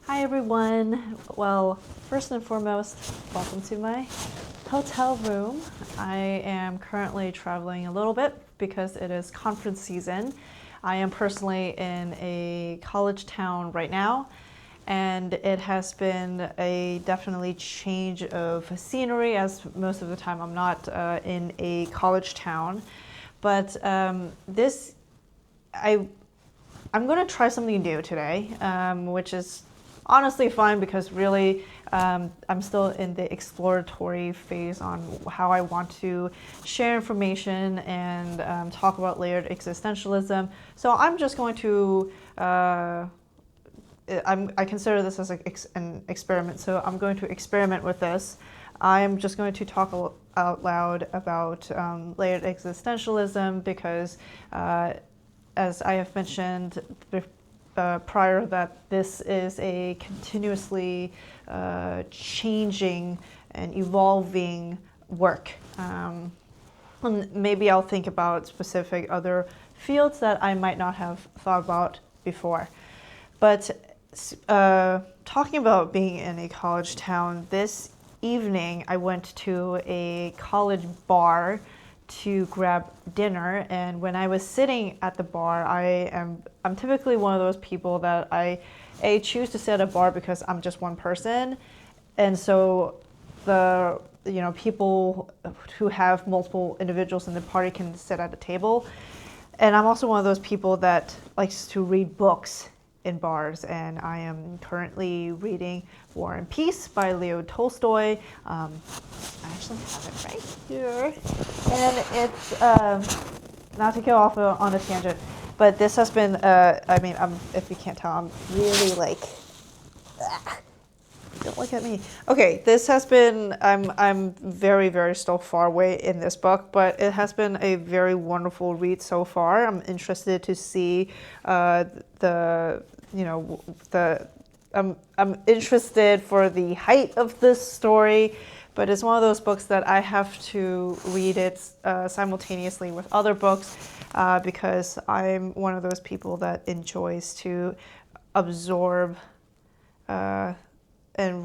Hi everyone. Well, first and foremost, welcome to my hotel room. I am currently traveling a little bit because it is conference season. I am personally in a college town right now, and it has been a definitely change of scenery, as most of the time I'm not in a college town. But this, I'm going to try something new today, which is honestly fine because really I'm still in the exploratory phase on how I want to share information and talk about layered existentialism. So I'm just going to I consider this as an experiment, so I'm going to experiment with this. I'm just going to talk out loud about layered existentialism because, as I have mentioned prior, that this is a continuously changing and evolving work. And maybe I'll think about specific other fields that I might not have thought about before. But talking about being in a college town, this evening I went to a college bar to grab dinner, and when I was sitting at the bar, I'm typically one of those people that I choose to sit at a bar because I'm just one person, and so the people who have multiple individuals in the party can sit at a table. And I'm also one of those people that likes to read books in bars, and I am currently reading War and Peace by Leo Tolstoy. I actually have it right here. And it's, not to go off on a tangent, but this has been, if you can't tell, I'm really like, don't look at me. Okay, this has been, I'm very, very still far away in this book, but it has been a very wonderful read so far. I'm interested to see I'm interested for the height of this story, but it's one of those books that I have to read it simultaneously with other books because I'm one of those people that enjoys to absorb and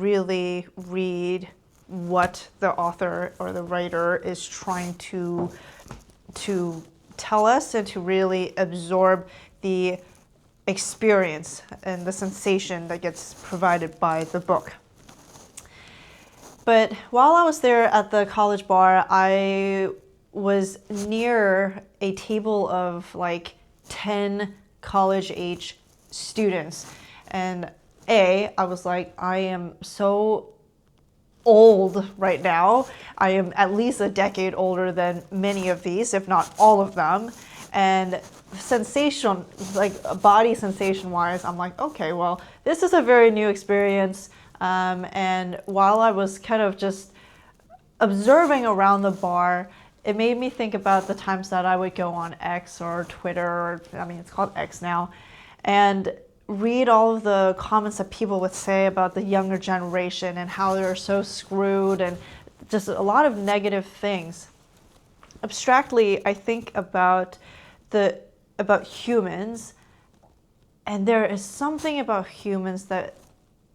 really read what the author or the writer is trying to tell us, and to really absorb the experience and the sensation that gets provided by the book. But while I was there at the college bar, I was near a table of like 10 college age students, and I was like, I am so old right now. I am at least a decade older than many of these, if not all of them. And sensation, like body sensation wise, I'm like, okay, well, this is a very new experience. And while I was kind of just observing around the bar, it made me think about the times that I would go on X or Twitter, or it's called X now, and read all of the comments that people would say about the younger generation and how they're so screwed, and just a lot of negative things. Abstractly, I think about humans, and there is something about humans that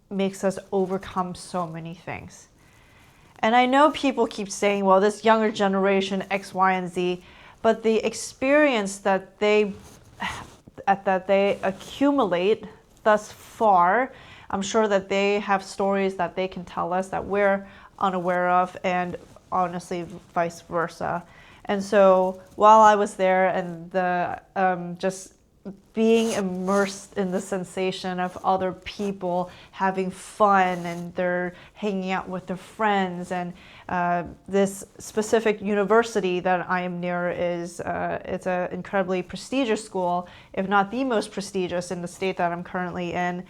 makes us overcome so many things. And I know people keep saying, well, this younger generation, X, Y, and Z, but the experience that they accumulate thus far, I'm sure that they have stories that they can tell us that we're unaware of, and honestly, vice versa. And so while I was there, and the just being immersed in the sensation of other people having fun, and they're hanging out with their friends, and this specific university that I am near is it's an incredibly prestigious school, if not the most prestigious in the state that I'm currently in.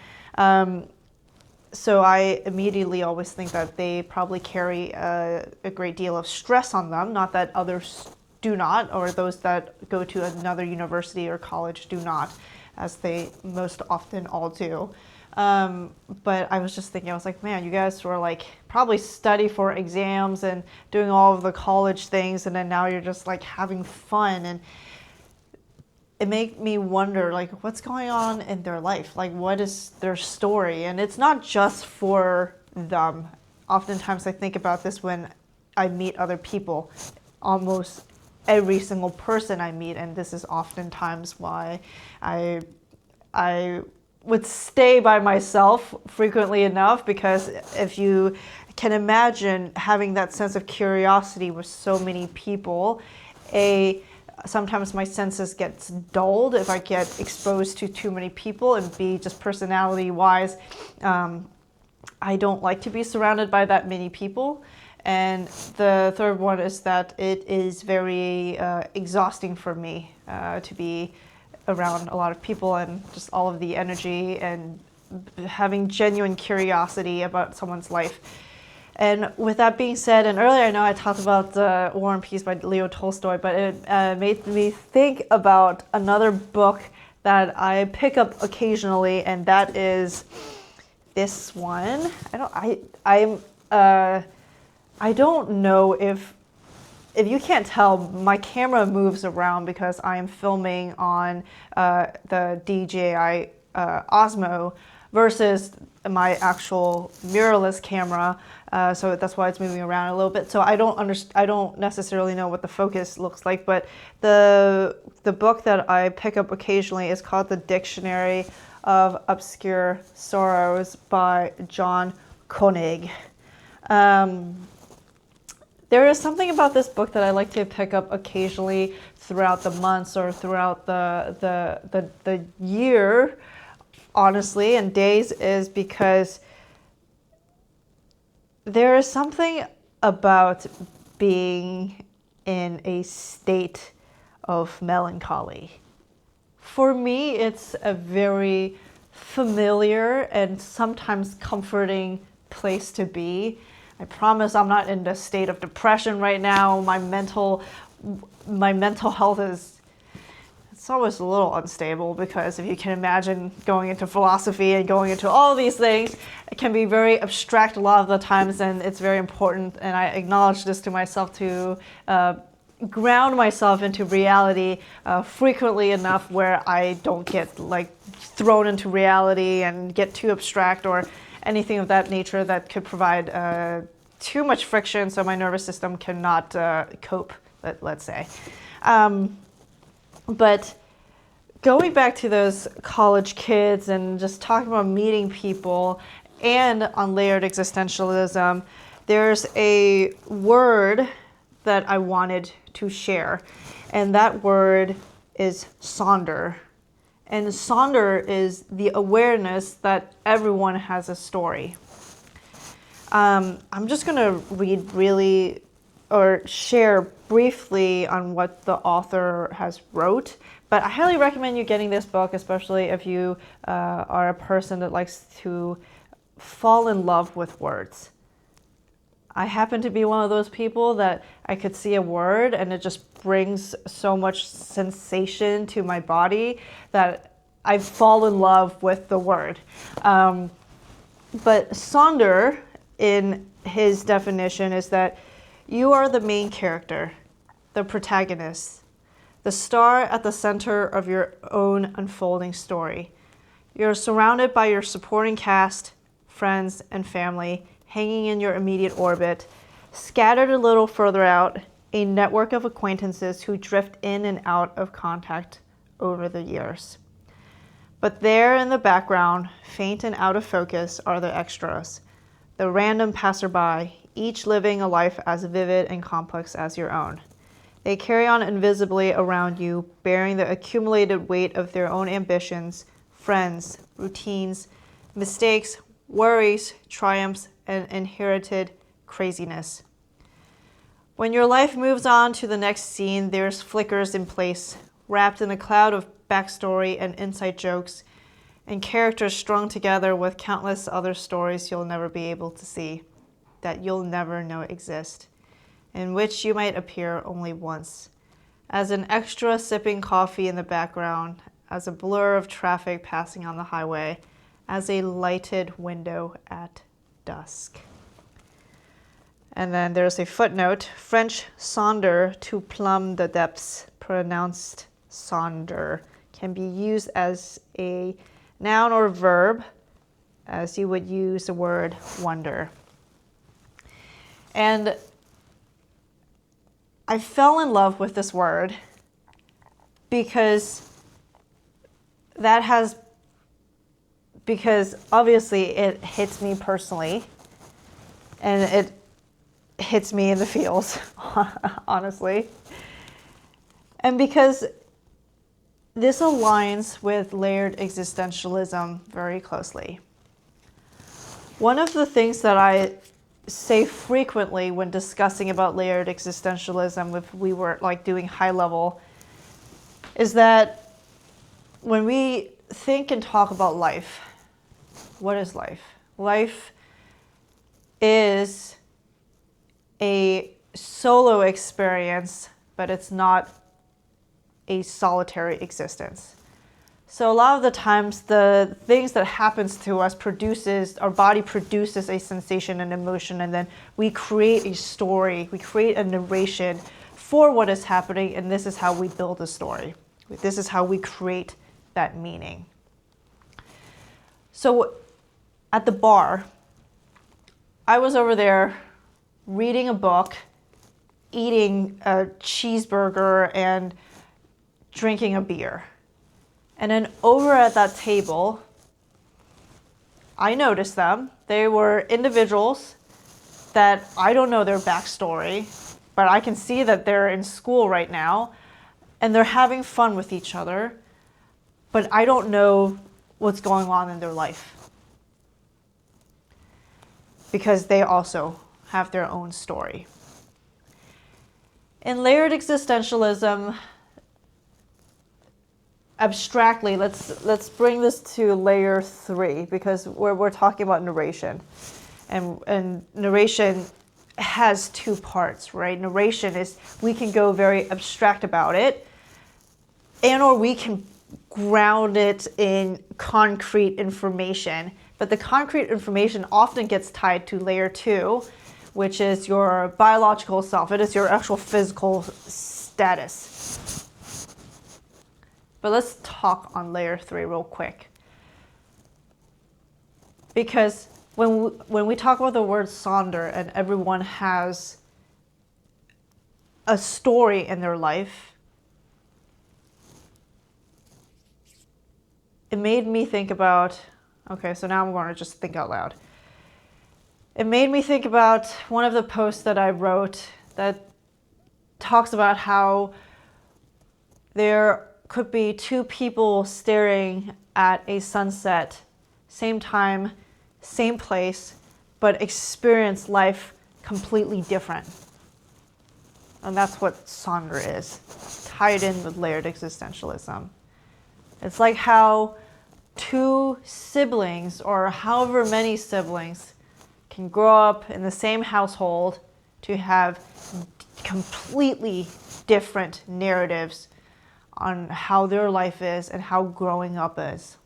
So I immediately always think that they probably carry a great deal of stress on them, not that others do not, or those that go to another university or college do not, as they most often all do. But I was just thinking, I was like, man, you guys were like probably study for exams and doing all of the college things, and then now you're just like having fun. And it made me wonder, like, what's going on in their life? Like, what is their story? And it's not just for them. Oftentimes I think about this when I meet other people. Almost every single person I meet, and this is oftentimes why I would stay by myself frequently enough, because if you can imagine having that sense of curiosity with so many people, sometimes my senses get dulled if I get exposed to too many people, and B, just personality wise, I don't like to be surrounded by that many people. And the third one is that it is very exhausting for me to be around a lot of people, and just all of the energy and having genuine curiosity about someone's life. And with that being said, and earlier I know I talked about War and Peace by Leo Tolstoy, but it made me think about another book that I pick up occasionally, and that is this one. I don't know if you can't tell, my camera moves around because I am filming on the DJI Osmo versus my actual mirrorless camera, so that's why it's moving around a little bit. So I don't necessarily know what the focus looks like, but the book that I pick up occasionally is called The Dictionary of Obscure Sorrows by John Koenig. There is something about this book that I like to pick up occasionally throughout the months or throughout the year, honestly, and days, is because there is something about being in a state of melancholy. For me, it's a very familiar and sometimes comforting place to be. I promise I'm not in the state of depression right now. My mental health it's always a little unstable, because if you can imagine going into philosophy and going into all these things, it can be very abstract a lot of the times, and it's very important, and I acknowledge this to myself, to ground myself into reality frequently enough where I don't get like thrown into reality and get too abstract or anything of that nature that could provide too much friction, so my nervous system cannot cope, let's say. But going back to those college kids and just talking about meeting people, and on Layered Existentialism, there's a word that I wanted to share, and that word is sonder. And sonder is the awareness that everyone has a story. I'm just going to share briefly on what the author has wrote, but I highly recommend you getting this book, especially if you are a person that likes to fall in love with words. I happen to be one of those people that I could see a word and it just brings so much sensation to my body that I fall in love with the word. But sonder, in his definition, is that you are the main character, the protagonist, the star at the center of your own unfolding story. You're surrounded by your supporting cast, friends, and family, hanging in your immediate orbit, scattered a little further out, a network of acquaintances who drift in and out of contact over the years. But there in the background, faint and out of focus, are the extras, the random passerby, each living a life as vivid and complex as your own. They carry on invisibly around you, bearing the accumulated weight of their own ambitions, friends, routines, mistakes, worries, triumphs, and inherited craziness. When your life moves on to the next scene, there's flickers in place, wrapped in a cloud of backstory and inside jokes, and characters strung together with countless other stories you'll never be able to see, that you'll never know exist, in which you might appear only once, as an extra sipping coffee in the background, as a blur of traffic passing on the highway, as a lighted window at dusk. And then there's a footnote, French sonder, to plumb the depths, pronounced sonder can be used as a noun or verb as you would use the word wonder. And I fell in love with this word because obviously it hits me personally and it hits me in the feels, honestly. And because this aligns with layered existentialism very closely. One of the things that I say frequently when discussing about layered existentialism, if we were like doing high level, is that when we think and talk about life, what is life? Life is a solo experience, but it's not a solitary existence. So a lot of the times the things that happens to us our body produces a sensation and emotion, and then we create a story, we create a narration for what is happening, and this is how we build a story. This is how we create that meaning. So at the bar, I was over there reading a book, eating a cheeseburger, and drinking a beer. And then over at that table, I noticed them. They were individuals that I don't know their backstory, but I can see that they're in school right now and they're having fun with each other, but I don't know what's going on in their life because they also have their own story. In layered existentialism, abstractly, let's bring this to layer 3 because we're talking about narration, and narration has 2 parts, right? Narration is we can go very abstract about it, and or we can ground it in concrete information. But the concrete information often gets tied to layer 2, which is your biological self. It is your actual physical status. But let's talk on layer 3 real quick. Because when we talk about the word sonder and everyone has a story in their life, it made me think about, okay, so now I'm going to just think out loud. It made me think about one of the posts that I wrote that talks about how there could be 2 people staring at a sunset, same time, same place, but experience life completely different. And that's what sonder is, tied in with layered existentialism. It's like how 2 siblings, or however many siblings, can grow up in the same household to have completely different narratives on how their life is and how growing up is.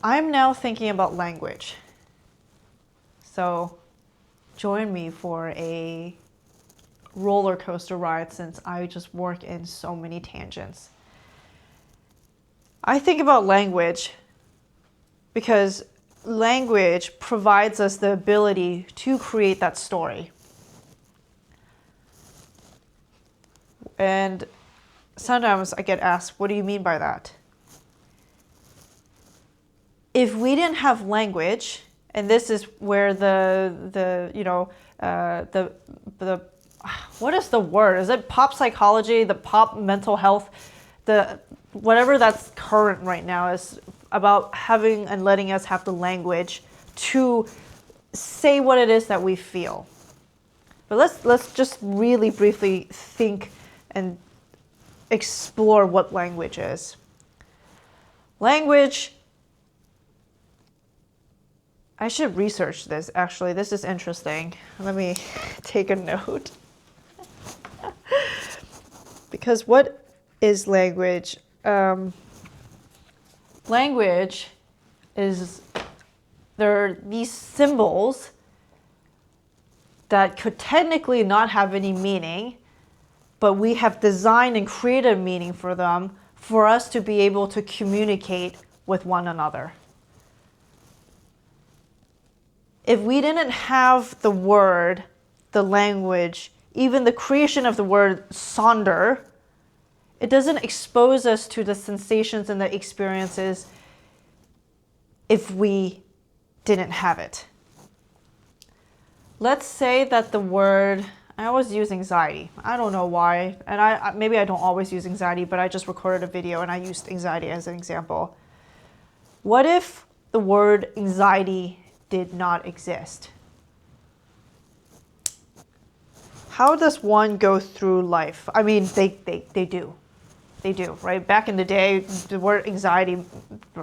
I'm now thinking about language. So join me for a roller coaster ride since I just work in so many tangents. I think about language because language provides us the ability to create that story. And sometimes I get asked, what do you mean by that? If we didn't have language, and this is where the what is the word? Is it pop psychology, the pop mental health, the whatever that's current right now is about having and letting us have the language to say what it is that we feel. But let's just really briefly think and explore what language is. Language, I should research this actually. This is interesting. Let me take a note. Because what is language? Language is, there are these symbols that could technically not have any meaning, but we have designed and created meaning for them for us to be able to communicate with one another. If we didn't have the word, the language, even the creation of the word sonder, it doesn't expose us to the sensations and the experiences if we didn't have it. Let's say that the word, I always use anxiety. I don't know why, and maybe I don't always use anxiety, but I just recorded a video and I used anxiety as an example. What if the word anxiety did not exist? How does one go through life? I mean, they do. They do, right? Back in the day, the word anxiety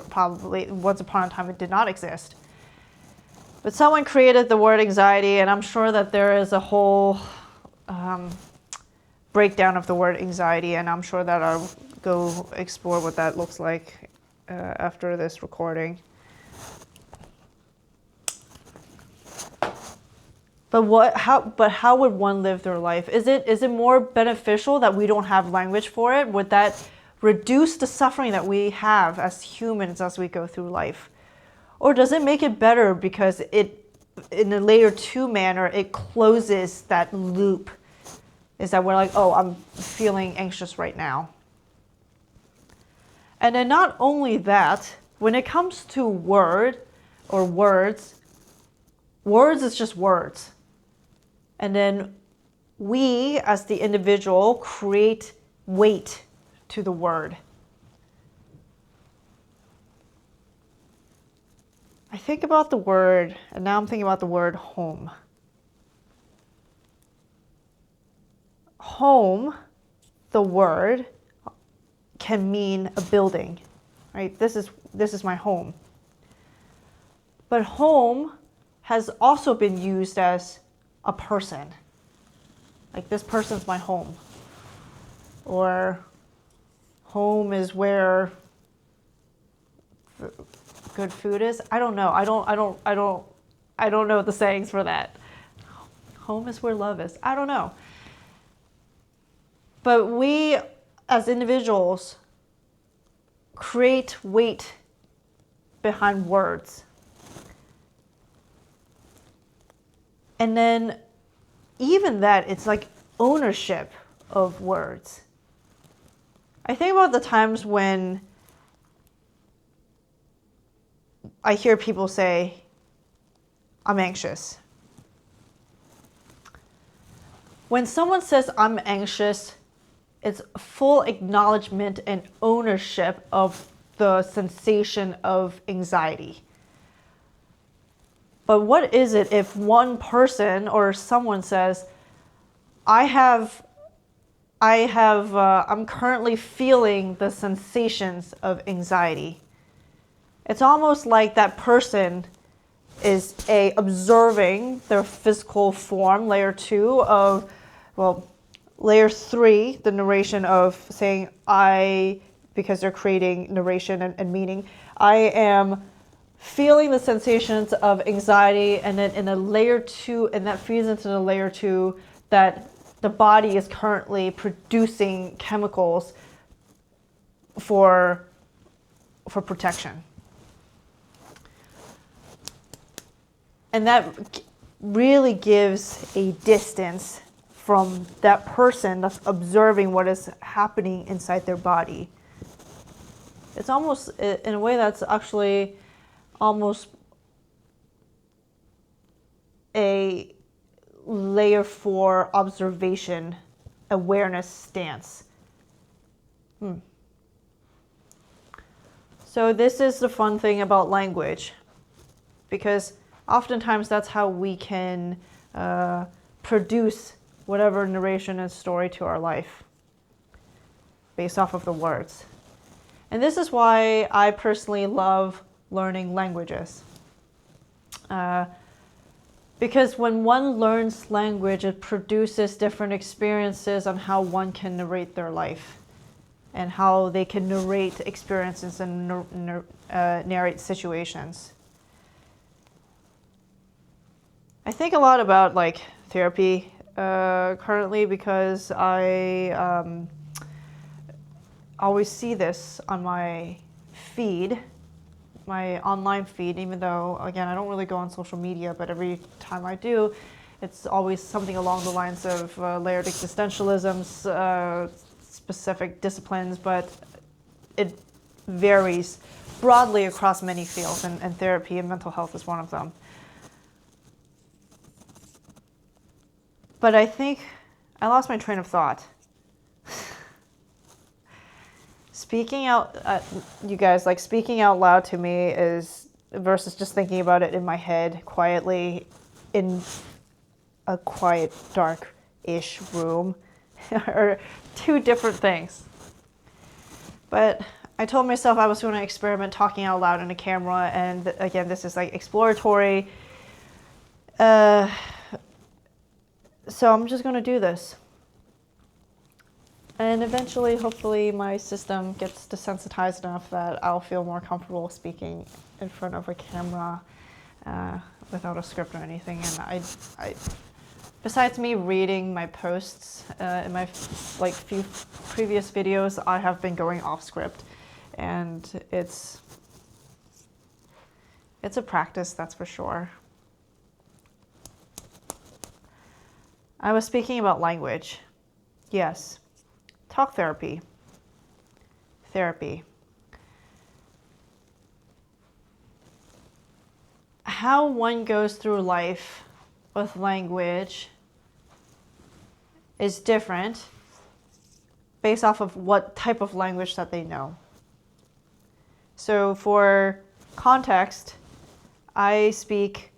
probably, once upon a time, it did not exist. But someone created the word anxiety, and I'm sure that there is a whole breakdown of the word anxiety, and I'm sure that I'll go explore what that looks like after this recording. But how would one live their life? Is it more beneficial that we don't have language for it? Would that reduce the suffering that we have as humans as we go through life? Or does it make it better because it, in a layer 2 manner, it closes that loop? Is that we're like, oh, I'm feeling anxious right now. And then not only that, when it comes to words is just words. And then we, as the individual, create weight to the word. I think about the word, and now I'm thinking about the word home. Home, the word, can mean a building, right? This is my home. But home has also been used as a person. Like, this person's my home. Or home is where good food is. I don't know. I don't know the sayings for that. Home is where love is. I don't know. But we as individuals create weight behind words. And then even that, it's like ownership of words. I think about the times when I hear people say, I'm anxious. When someone says I'm anxious, it's full acknowledgement and ownership of the sensation of anxiety. But what is it if one person or someone says, I'm currently feeling the sensations of anxiety? It's almost like that person is observing their physical form, layer 2 of, layer 3, the narration of saying because they're creating narration and meaning, I am feeling the sensations of anxiety, and then in a layer 2, and that feeds into the layer 2 that the body is currently producing chemicals for protection. And that really gives a distance from that person that's observing what is happening inside their body. It's almost, in a way, that's actually almost a layer 4 observation awareness stance. So this is the fun thing about language, because oftentimes that's how we can produce whatever narration and story to our life based off of the words. And this is why I personally love learning languages. Because when one learns language, it produces different experiences on how one can narrate their life and how they can narrate experiences and narrate situations. I think a lot about like therapy currently because I always see this on my feed, my online feed, even though, again, I don't really go on social media, but every time I do, it's always something along the lines of layered existentialism's specific disciplines, but it varies broadly across many fields, and therapy and mental health is one of them. But I think I lost my train of thought. Speaking out, you guys, like speaking out loud to me is versus just thinking about it in my head quietly in a quiet, dark-ish room are two different things. But I told myself I was going to experiment talking out loud in a camera, and again, this is like exploratory. So I'm just going to do this. And eventually, hopefully, my system gets desensitized enough that I'll feel more comfortable speaking in front of a camera without a script or anything. And I besides me reading my posts in my few previous videos, I have been going off script, and it's a practice, that's for sure. I was speaking about language. Yes. Talk therapy. Therapy. How one goes through life with language is different based off of what type of language that they know. So for context, I speak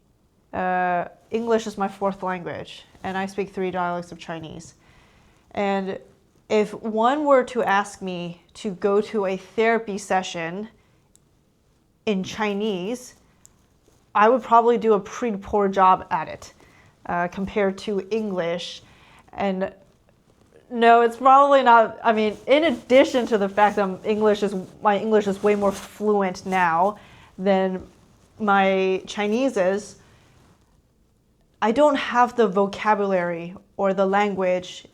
English is my fourth language, and I speak 3 dialects of Chinese. And if one were to ask me to go to a therapy session in Chinese, I would probably do a pretty poor job at it compared to English. And no, it's probably not. I mean, in addition to the fact that my English is way more fluent now than my Chinese is, I don't have the vocabulary or the language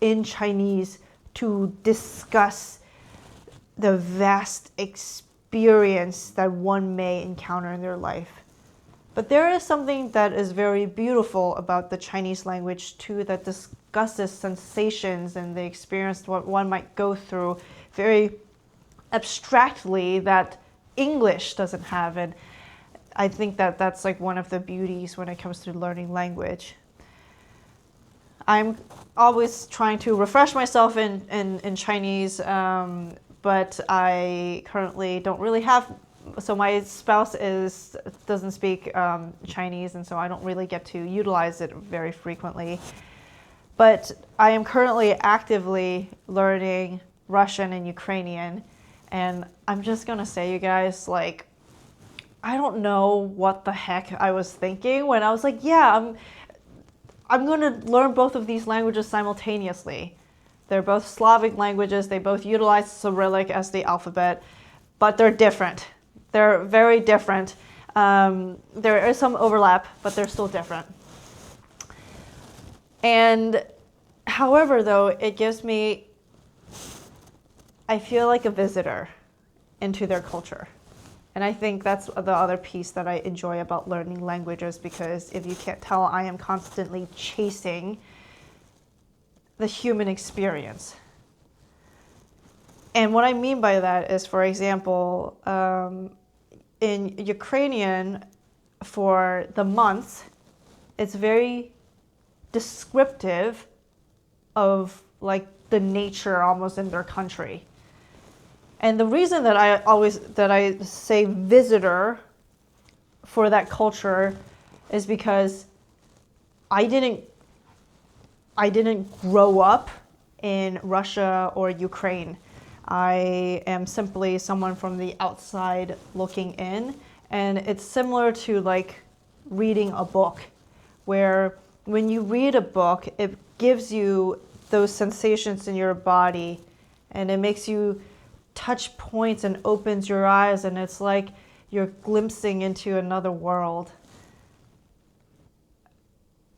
in Chinese to discuss the vast experience that one may encounter in their life. But there is something that is very beautiful about the Chinese language too, that discusses sensations and the experience what one might go through very abstractly that English doesn't have. And I think that that's like one of the beauties when it comes to learning language. I'm always trying to refresh myself in Chinese, but I currently don't really have. So my spouse doesn't speak Chinese, and so I don't really get to utilize it very frequently. But I am currently actively learning Russian and Ukrainian, and I'm just gonna say, you guys, like, I don't know what the heck I was thinking when I was like, yeah, I'm going to learn both of these languages simultaneously. They're both Slavic languages. They both utilize Cyrillic as the alphabet, but they're different. They're very different. There is some overlap, but they're still different. And however, though, it gives me, I feel like a visitor into their culture. And I think that's the other piece that I enjoy about learning languages, because if you can't tell, I am constantly chasing the human experience. And what I mean by that is, for example, in Ukrainian, for the months, it's very descriptive of like the nature almost in their country. And the reason that I say visitor for that culture is because I didn't grow up in Russia or Ukraine. I am simply someone from the outside looking in, and it's similar to like reading a book, where when you read a book, it gives you those sensations in your body, and it makes you touch points and opens your eyes, and it's like you're glimpsing into another world.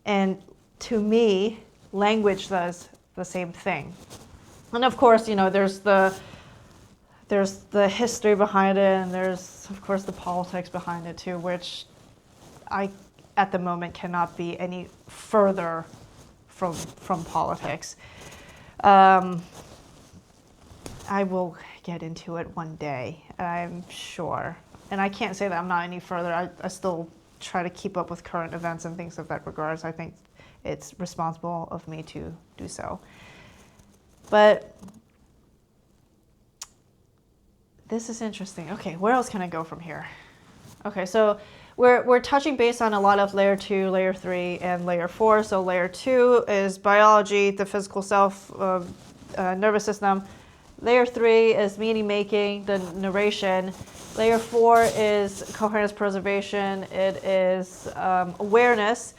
And to me, language does the same thing. And of course, there's the history behind it, and there's of course the politics behind it too, which I at the moment cannot be any further from politics. I will get into it one day, I'm sure. And I can't say that I'm not any further. I still try to keep up with current events and things of that regards. I think it's responsible of me to do so. But this is interesting. Okay, where else can I go from here? Okay, so we're touching base on a lot of layer 2, layer 3, and layer 4. So layer 2 is biology, the physical self, nervous system. Layer 3 is meaning making, the narration. Layer 4 is coherence preservation. It is awareness.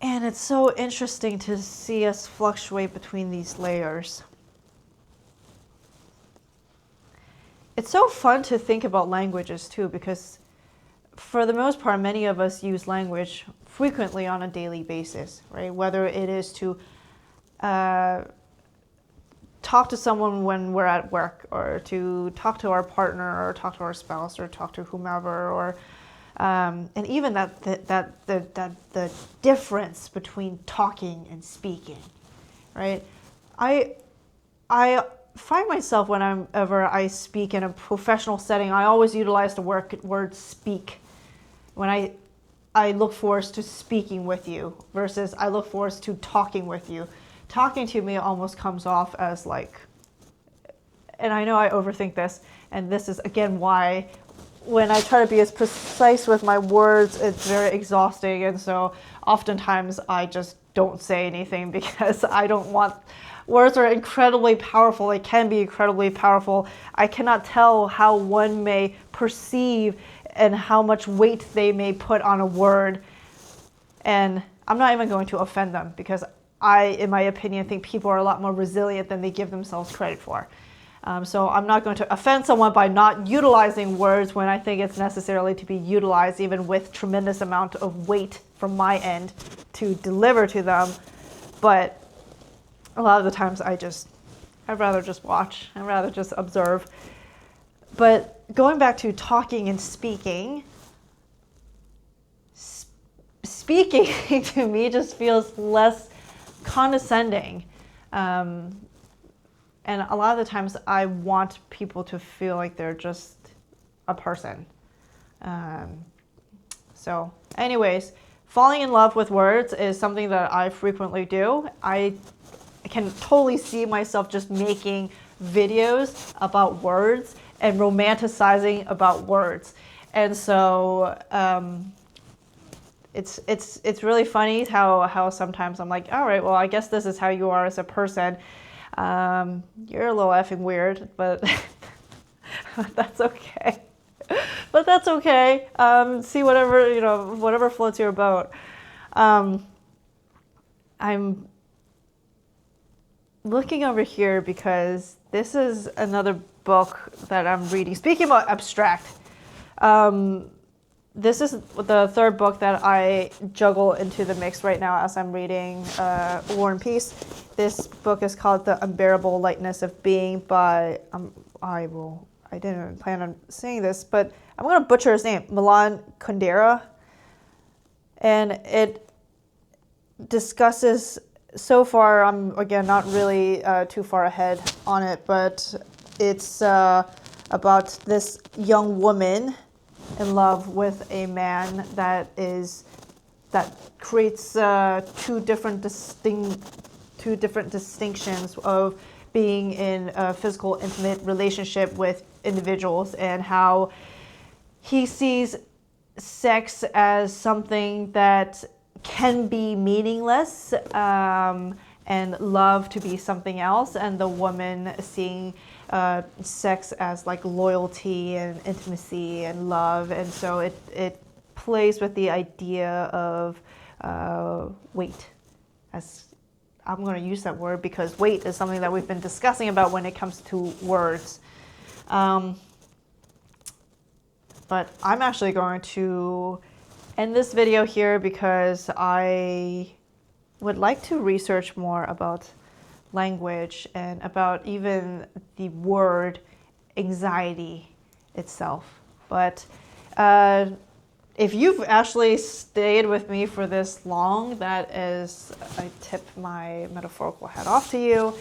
And it's so interesting to see us fluctuate between these layers. It's so fun to think about languages too, because for the most part, many of us use language frequently on a daily basis, right? Whether it is to talk to someone when we're at work, or to talk to our partner, or talk to our spouse, or talk to whomever, or and even the difference between talking and speaking, right? I find myself whenever I speak in a professional setting, I always utilize the word speak. When I look forward to speaking with you versus I look forward to talking with you. Talking to me almost comes off as like, and I know I overthink this, and this is again why when I try to be as precise with my words, it's very exhausting, and so oftentimes I just don't say anything because I don't want. Words are incredibly powerful. They can be incredibly powerful. I cannot tell how one may perceive and how much weight they may put on a word. And I'm not even going to offend them because I, in my opinion, think people are a lot more resilient than they give themselves credit for. So I'm not going to offend someone by not utilizing words when I think it's necessarily to be utilized, even with tremendous amount of weight from my end to deliver to them. But a lot of the times I'd rather just watch. I'd rather just observe. But going back to talking and speaking, speaking to me just feels less condescending. And a lot of the times I want people to feel like they're just a person. So anyways, falling in love with words is something that I frequently do. I can totally see myself just making videos about words and romanticizing about words. And so it's really funny how sometimes I'm like, all right, well, I guess this is how you are as a person. You're a little effing weird, but that's okay. But that's okay. See whatever floats your boat. I'm looking over here because this is another book that I'm reading. Speaking about abstract, this is the third book that I juggle into the mix right now as I'm reading War and Peace. This book is called The Unbearable Lightness of Being by, I didn't plan on saying this, but I'm going to butcher his name, Milan Kundera. And it discusses, so far I'm again not really too far ahead on it, but it's about this young woman in love with a man that creates two different distinctions of being in a physical, intimate relationship with individuals, and how he sees sex as something that can be meaningless, and love to be something else, and the woman seeing sex as like loyalty and intimacy and love. And so it plays with the idea of weight. As I'm going to use that word because weight is something that we've been discussing about when it comes to words. But I'm actually going to end this video here because I would like to research more about language and about even the word anxiety itself. But if you've actually stayed with me for this long, that is, I tip my metaphorical hat off to you.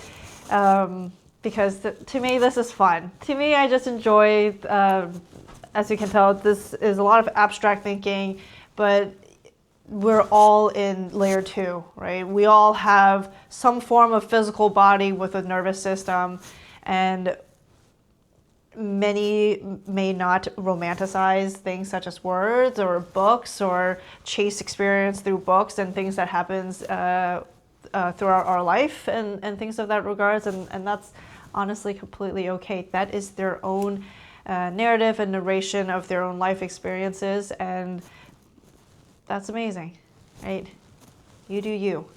Because to me, this is fun. To me, I just enjoy, as you can tell, this is a lot of abstract thinking, but we're all in layer 2, right? We all have some form of physical body with a nervous system, and many may not romanticize things such as words or books or chase experience through books and things that happens throughout our life and things of that regards, and that's honestly completely okay. That is their own narrative and narration of their own life experiences, and that's amazing, right? You do you,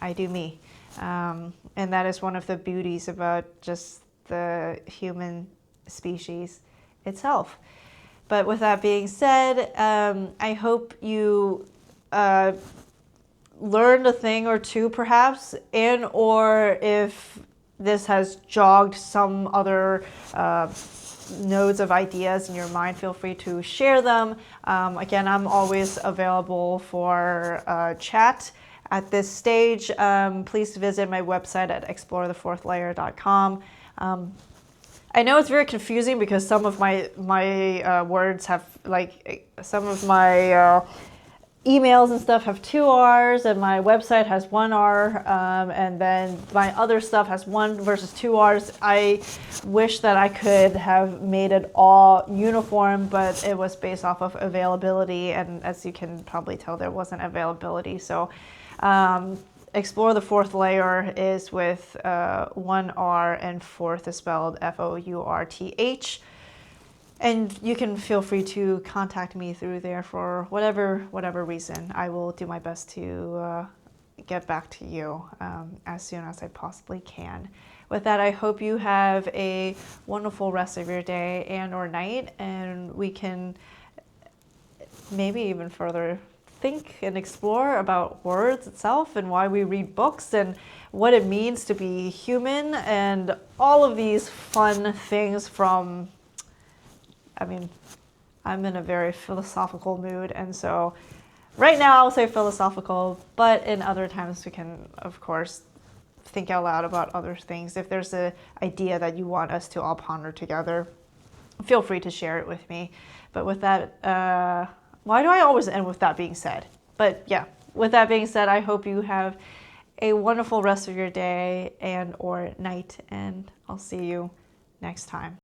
I do me, and that is one of the beauties about just the human species itself. But with that being said, I hope you learned a thing or two perhaps, and or if this has jogged some other nodes of ideas in your mind, feel free to share them. Again, I'm always available for chat at this stage. Please visit my website at explorethefourthlayer.com. I know it's very confusing because some of my words have, like, some of my emails and stuff have 2 R's, and my website has 1 R, and then my other stuff has 1 versus 2 R's. I wish that I could have made it all uniform, but it was based off of availability, and as you can probably tell, there wasn't availability. So Explore the Fourth Layer is with 1 R, and fourth is spelled Fourth. And you can feel free to contact me through there for whatever reason. I will do my best to get back to you as soon as I possibly can. With that, I hope you have a wonderful rest of your day and or night, and we can maybe even further think and explore about words itself and why we read books and what it means to be human and all of these fun things from, I mean, I'm in a very philosophical mood, and so right now I'll say philosophical, but in other times we can, of course, think out loud about other things. If there's an idea that you want us to all ponder together, feel free to share it with me. But with that, why do I always end with that being said? But yeah, with that being said, I hope you have a wonderful rest of your day and or night, and I'll see you next time.